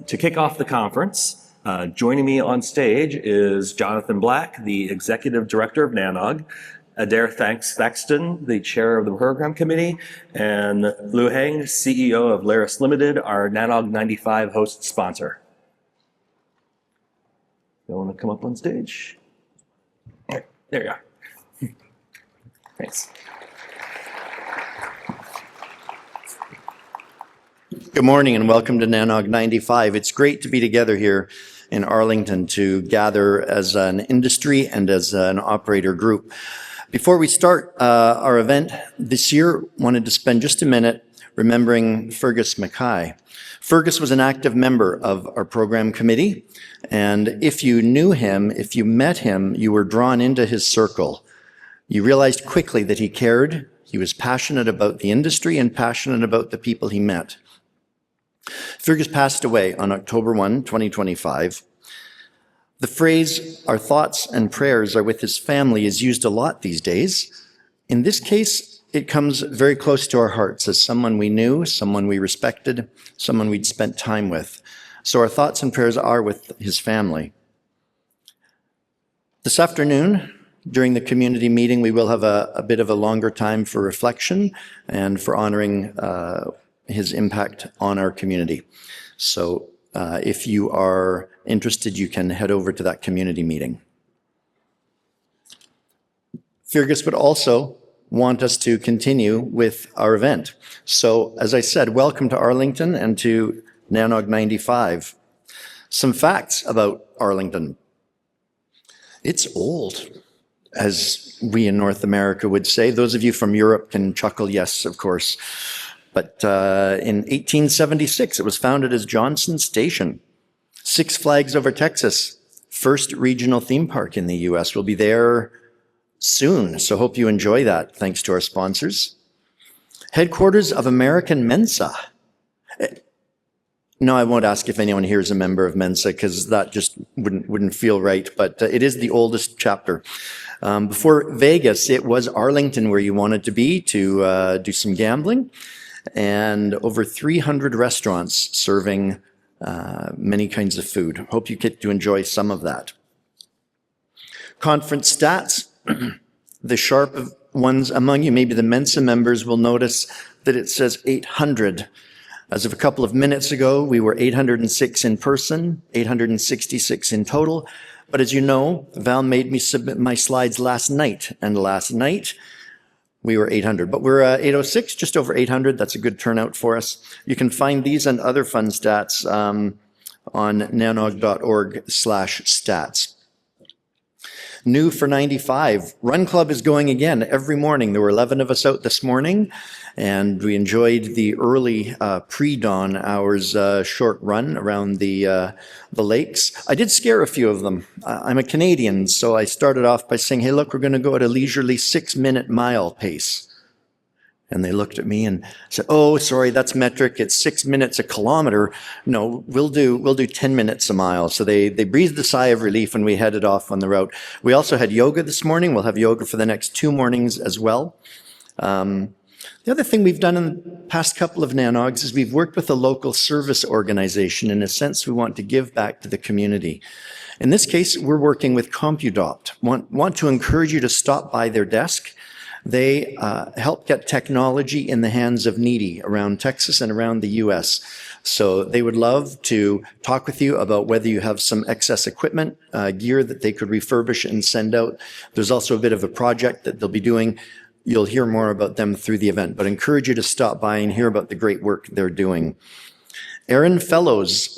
to kick off the conference, joining me on stage is Jonathan Black, the Executive Director of NANOG, Adair Thaxton, the Chair of the Program Committee, and HENG, CEO of Laris Limited, our NANOG 95 host sponsor. You want to come up on stage? There you are. Thanks. Good morning and welcome to NANOG 95. It's great to be together here in Arlington to gather as an industry and as an operator group. Before we start our event this year, wanted to spend just a minute remembering Fergus Mackay. Fergus was an active member of our program committee, and if you knew him, if you met him, you were drawn into his circle. You realized quickly that he cared, he was passionate about the industry and passionate about the people he met. Fergus passed away on October 1, 2025. The phrase, "our thoughts and prayers are with his family," is used a lot these days. In this case, it comes very close to our hearts as someone we knew, someone we respected, someone we'd spent time with. So our thoughts and prayers are with his family. This afternoon, during the community meeting, we will have a bit of a longer time for reflection and for honoring his impact on our community. So if you are interested, you can head over to that community meeting. Fergus would also want us to continue with our event. So as I said, welcome to Arlington and to NANOG 95. Some facts about Arlington. It's old, as we in North America would say. Those of you from Europe can chuckle, yes, of course. But in 1876, it was founded as Johnson Station. Six Flags Over Texas, first regional theme park in the US. We'll be there soon, so hope you enjoy that, thanks to our sponsors. Headquarters of American Mensa. No, I won't ask if anyone here is a member of Mensa, because that just wouldn't feel right, but it is the oldest chapter. Before Vegas, it was Arlington where you wanted to be to do some gambling. And over 300 restaurants serving many kinds of food. Hope you get to enjoy some of that. Conference stats. The sharp ones among you, maybe the Mensa members, will notice that it says 800. As of a couple of minutes ago, we were 806 in person, 866 in total. But as you know, Val made me submit my slides last night, and last night we were 800, but we're 806, just over 800. That's a good turnout for us. You can find these and other fun stats on nanog.org/stats. New for 95, Run Club is going again every morning. There were 11 of us out this morning, and we enjoyed the early pre-dawn hours short run around the lakes. I did scare a few of them. I'm a Canadian, so I started off by saying, hey, look, we're going to go at a leisurely 6-minute mile pace. And they looked at me and said, oh, sorry, that's metric. It's 6 minutes a kilometer. No, we'll do 10 minutes a mile. So they breathed a sigh of relief and we headed off on the route. We also had yoga this morning. We'll have yoga for the next 2 mornings as well. The other thing we've done in the past couple of NANOGs is we've worked with a local service organization. In a sense, we want to give back to the community. In this case, we're working with CompuDopt. Want to encourage you to stop by their desk. They help get technology in the hands of needy around Texas and around the US. So they would love to talk with you about whether you have some excess equipment, gear that they could refurbish and send out. There's also a bit of a project that they'll be doing. You'll hear more about them through the event, but I encourage you to stop by and hear about the great work they're doing. Aaron Fellows,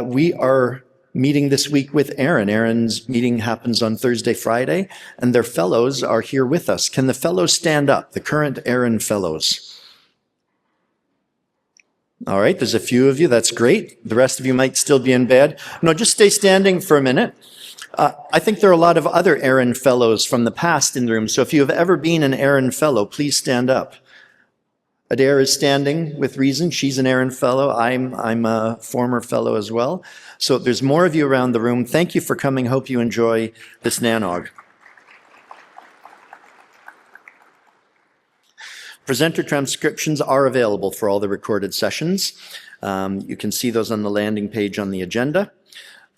we are meeting this week with Aaron. Aaron's meeting happens on Thursday, Friday, and their fellows are here with us. Can the fellows stand up, the current Aaron Fellows? All right, there's a few of you. That's great. The rest of you might still be in bed. No, just stay standing for a minute. I think there are a lot of other Aaron Fellows from the past in the room, so if you have ever been an Aaron Fellow, please stand up. Adair is standing with reason. She's an Aaron Fellow. I'm a former fellow as well. So there's more of you around the room. Thank you for coming. Hope you enjoy this NANOG. Presenter transcriptions are available for all the recorded sessions. You can see those on the landing page on the agenda.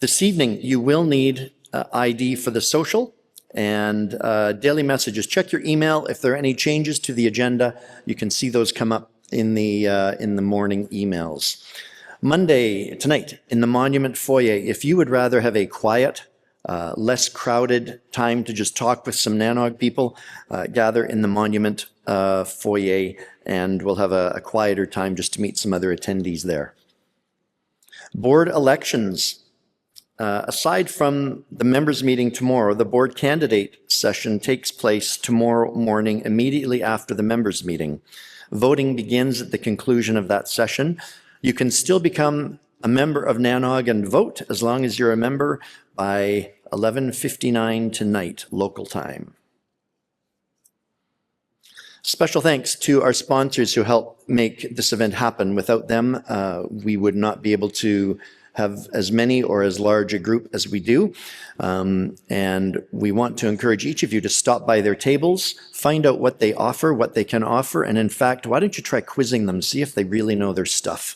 This evening, you will need ID for the social and daily messages. Check your email. If there are any changes to the agenda, you can see those come up in the morning emails. Monday, tonight, in the Monument Foyer, if you would rather have a quiet, less crowded time to just talk with some NANOG people, gather in the Monument Foyer, and we'll have a quieter time just to meet some other attendees there. Board elections. Aside from the members' meeting tomorrow, the board candidate session takes place tomorrow morning immediately after the members' meeting. Voting begins at the conclusion of that session. You can still become a member of NANOG and vote as long as you're a member by 11:59 tonight, local time. Special thanks to our sponsors who help make this event happen. Without them, we would not be able to have as many or as large a group as we do. And we want to encourage each of you to stop by their tables, find out what they offer, what they can offer, and in fact, why don't you try quizzing them, see if they really know their stuff.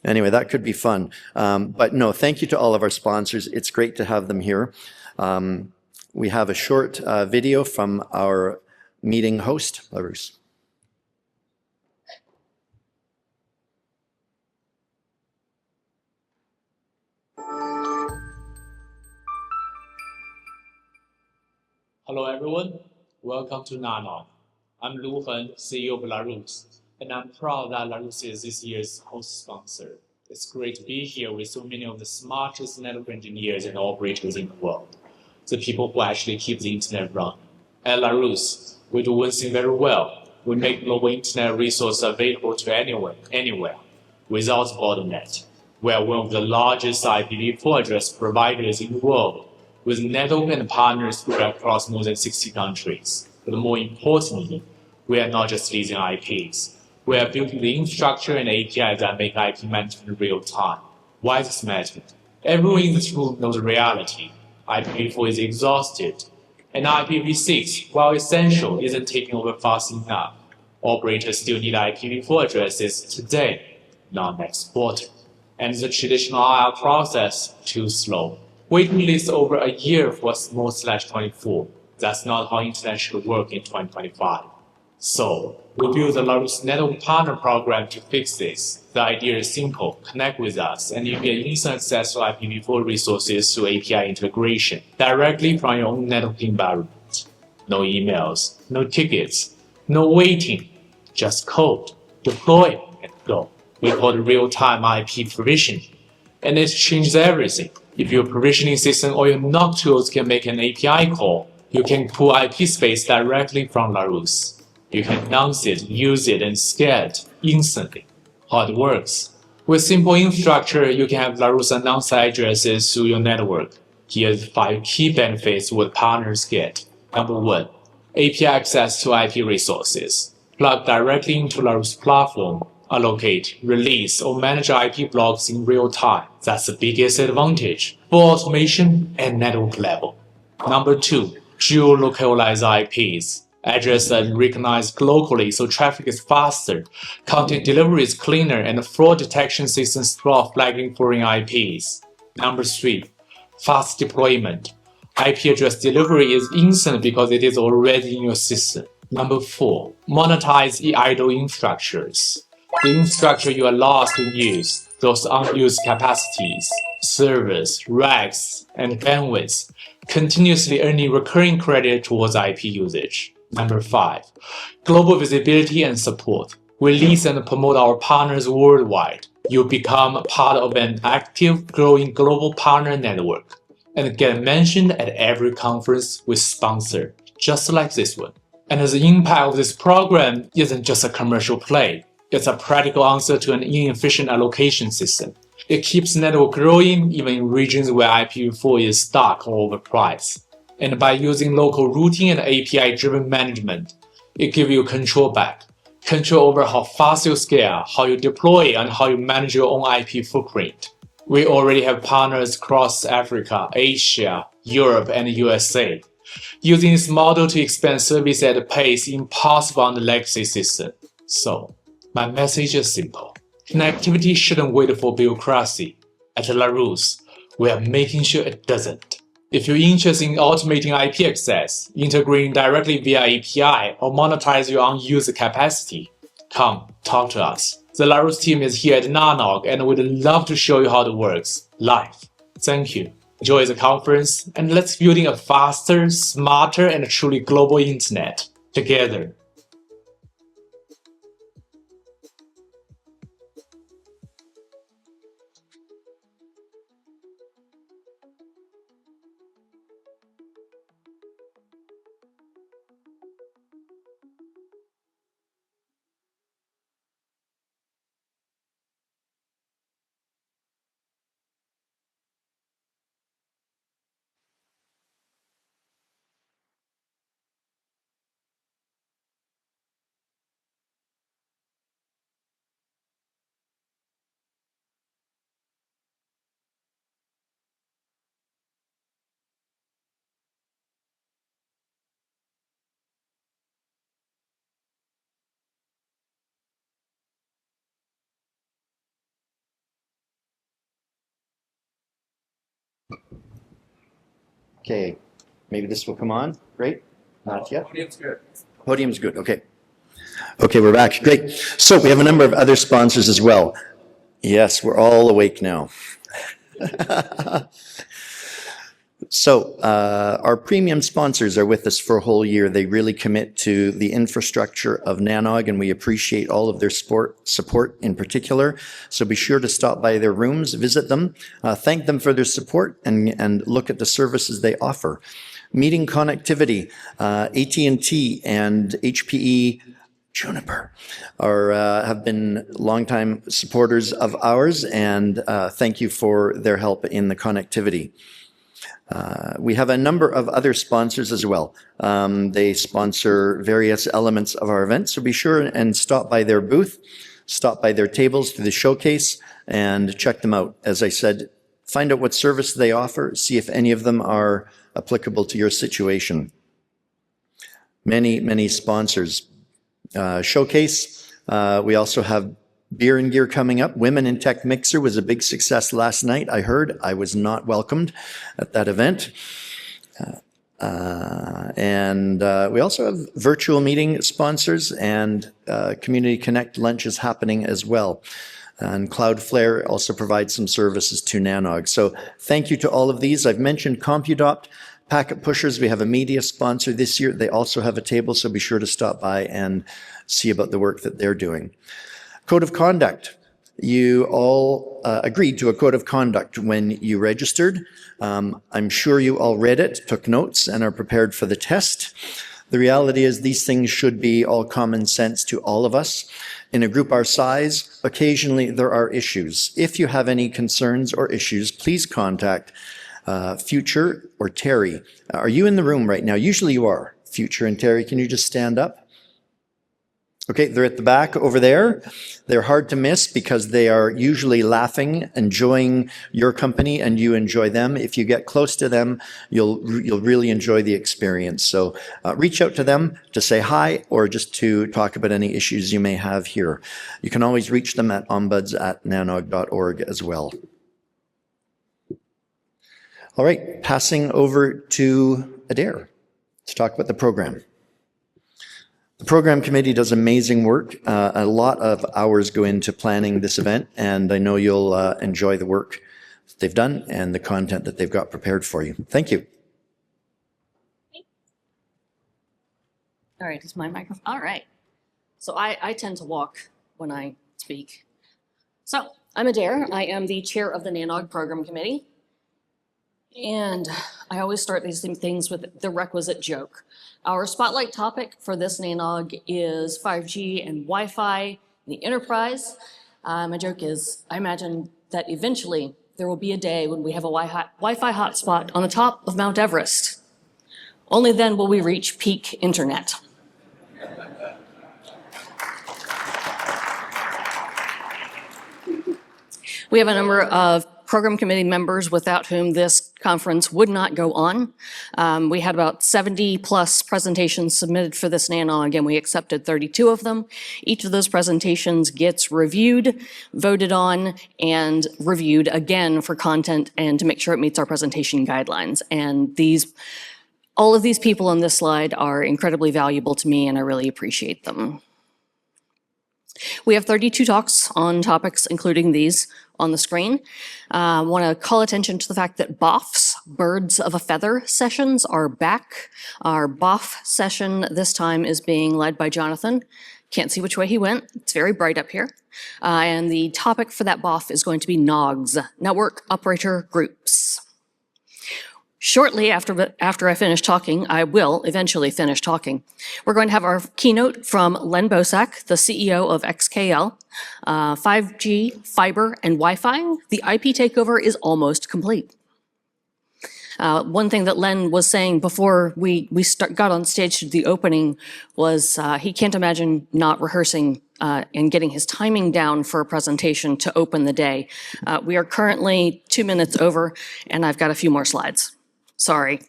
Anyway, that could be fun. But no, thank you to all of our sponsors. It's great to have them here. We have a short video from our meeting host, Larus. Hello everyone, welcome to NANOG. I'm Lu Hen, CEO of Larus, and I'm proud that Larus is this year's host sponsor. It's great to be here with so many of the smartest network engineers and operators in the world, the people who actually keep the internet running. At Larus, we do one thing very well. We make global internet resources available to anyone, anywhere, without bottleneck. We are one of the largest IPv4 address providers in the world, with network and partners spread across more than 60 countries. But more importantly, we are not just leasing IPs. We are building the infrastructure and APIs that make IP management real time. Why does this matter? Everyone in this room knows the reality. IPv4 is exhausted, and IPv6, while essential, isn't taking over fast enough. Operators still need IPv4 addresses today, not next quarter. And the traditional IR process, too slow. Waiting lists over a year for small/24. That's not how internet should work in 2025. So, we built the Larus Network Partner Program to fix this. The idea is simple. Connect with us, and you get instant access to IPv4 resources through API integration, directly from your own network environment. No emails, no tickets, no waiting. Just code, deploy, and go. We call it real-time IP provisioning, and it changes everything. If your provisioning system or your NOC tools can make an API call, you can pull IP space directly from Larus. You can announce it, use it, and scale it instantly. How it works. With simple infrastructure, you can have Larus announce addresses through your network. Here's 5 key benefits what partners get. Number 1, API access to IP resources. Plug directly into Larus platform. Allocate, release, or manage IP blocks in real time. That's the biggest advantage for automation and network level. Number 2, geo-localized IPs. Address are recognized locally so traffic is faster, content delivery is cleaner, and fraud detection systems stop flagging foreign IPs. Number 3, fast deployment. IP address delivery is instant because it is already in your system. Number 4, monetize idle infrastructures. The infrastructure you allow us to use, those unused capacities, servers, racks, and bandwidth, continuously earning recurring credit towards IP usage. Number 5, global visibility and support. We lease and promote our partners worldwide. You become part of an active, growing global partner network and get mentioned at every conference we sponsor, just like this one. And the impact of this program isn't just a commercial play. It's a practical answer to an inefficient allocation system. It keeps network growing even in regions where IPv4 is stuck or overpriced. And by using local routing and API-driven management, it gives you control back. Control over how fast you scale, how you deploy, and how you manage your own IP footprint. We already have partners across Africa, Asia, Europe, and USA. Using this model to expand service at a pace impossible on the legacy system. So, my message is simple. Connectivity shouldn't wait for bureaucracy. At LaRousse, we are making sure it doesn't. If you're interested in automating IP access, integrating directly via API, or monetize your own user capacity, come talk to us. The LaRousse team is here at NANOG and would love to show you how it works live. Thank you. Enjoy the conference and let's building a faster, smarter, and truly global internet together. Okay, maybe this will come on. Great. Not yet. Podium's good. Podium's good. Okay. Okay, we're back. Great. So we have a number of other sponsors as well. Yes, we're all awake now. So our premium sponsors are with us for a whole year. They really commit to the infrastructure of NANOG, and we appreciate all of their support in particular. So be sure to stop by their rooms, visit them, thank them for their support, and look at the services they offer. Meeting Connectivity, AT&T and HPE Juniper have been longtime supporters of ours, and thank you for their help in the connectivity. We have a number of other sponsors as well. They sponsor various elements of our event, so be sure and stop by their booth, stop by their tables through the showcase, and check them out. As I said, find out what service they offer, see if any of them are applicable to your situation. Many sponsors. Showcase, we also have Beer and Gear coming up. Women in Tech Mixer was a big success last night. I heard I was not welcomed at that event. And we also have virtual meeting sponsors and Community Connect lunches happening as well. And Cloudflare also provides some services to NANOG. So thank you to all of these. I've mentioned CompuDopt, Packet Pushers. We have a media sponsor this year. They also have a table, so be sure to stop by and see about the work that they're doing. Code of Conduct. You all agreed to a code of conduct when you registered. I'm sure you all read it, took notes, and are prepared for the test. The reality is these things should be all common sense to all of us. In a group our size, occasionally there are issues. If you have any concerns or issues, please contact Future or Terry. Are you in the room right now? Usually you are. Future and Terry, can you just stand up? Okay, they're at the back over there. They're hard to miss because they are usually laughing, enjoying your company, and you enjoy them. If you get close to them, you'll really enjoy the experience. So reach out to them to say hi or just to talk about any issues you may have here. You can always reach them at ombuds@nanog.org as well. All right, passing over to Adair to talk about the program. The program committee does amazing work. A lot of hours go into planning this event, and I know you'll enjoy the work that they've done and the content that they've got prepared for you. Thank you. All right, is my microphone? All right. So I tend to walk when I speak. So I'm Adair. I am the chair of the NANOG program committee. And I always start these things with the requisite joke. Our spotlight topic for this NANOG is 5G and Wi-Fi in the enterprise. My joke is, I imagine that eventually there will be a day when we have a Wi-Fi hotspot on the top of Mount Everest. Only then will we reach peak internet. We have a number of program committee members without whom this conference would not go on. We had about 70 plus presentations submitted for this NANOG, and we accepted 32 of them. Each of those presentations gets reviewed, voted on, and reviewed again for content and to make sure it meets our presentation guidelines. And all of these people on this slide are incredibly valuable to me, and I really appreciate them. We have 32 talks on topics including these on the screen. I want to call attention to the fact that BOFs, Birds of a Feather sessions, are back. Our BOF session this time is being led by Jonathan. Can't see which way he went. It's very bright up here. And the topic for that BOF is going to be NOGs, Network Operator Groups. Shortly after I finish talking, I will eventually finish talking, we're going to have our keynote from Len Bosak, the CEO of XKL, 5G, fiber, and Wi-Fi. The IP takeover is almost complete. One thing that Len was saying before we got on stage to the opening was he can't imagine not rehearsing and getting his timing down for a presentation to open the day. We are currently 2 minutes over, and I've got a few more slides. Sorry.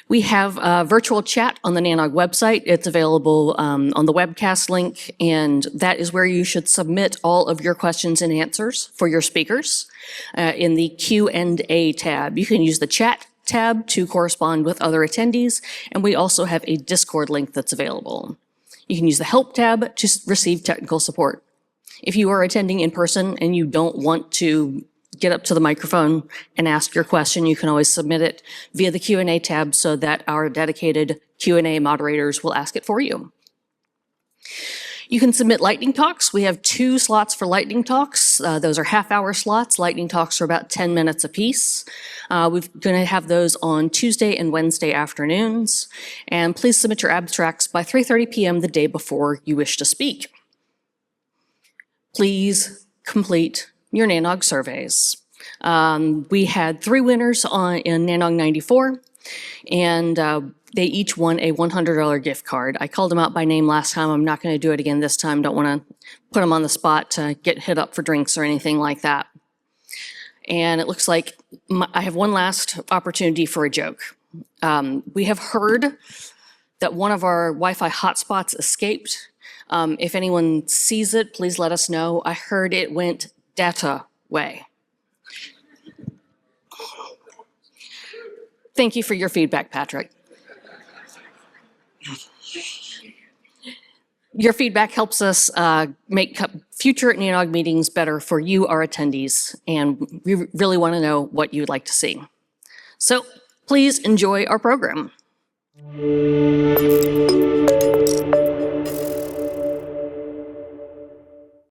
We have a virtual chat on the NANOG website. It's available on the webcast link, and that is where you should submit all of your questions and answers for your speakers in the Q&A tab. You can use the chat tab to correspond with other attendees, and we also have a Discord link that's available. You can use the help tab to receive technical support. If you are attending in person and you don't want to get up to the microphone and ask your question, you can always submit it via the Q&A tab so that our dedicated Q&A moderators will ask it for you. You can submit lightning talks. We have 2 slots for lightning talks. Those are half-hour slots. Lightning talks are about 10 minutes apiece. We're going to have those on Tuesday and Wednesday afternoons. And please submit your abstracts by 3:30 p.m. the day before you wish to speak. Please complete your NANOG surveys. We had 3 winners in NANOG 94, and they each won a $100 gift card. I called them out by name last time. I'm not going to do it again this time. Don't want to put them on the spot to get hit up for drinks or anything like that. And it looks like I have one last opportunity for a joke. We have heard that one of our Wi-Fi hotspots escaped. If anyone sees it, please let us know. I heard it went data way. Thank you for your feedback, Patrick. Your feedback helps us make future NANOG meetings better for you, our attendees, and we really want to know what you'd like to see. So please enjoy our program.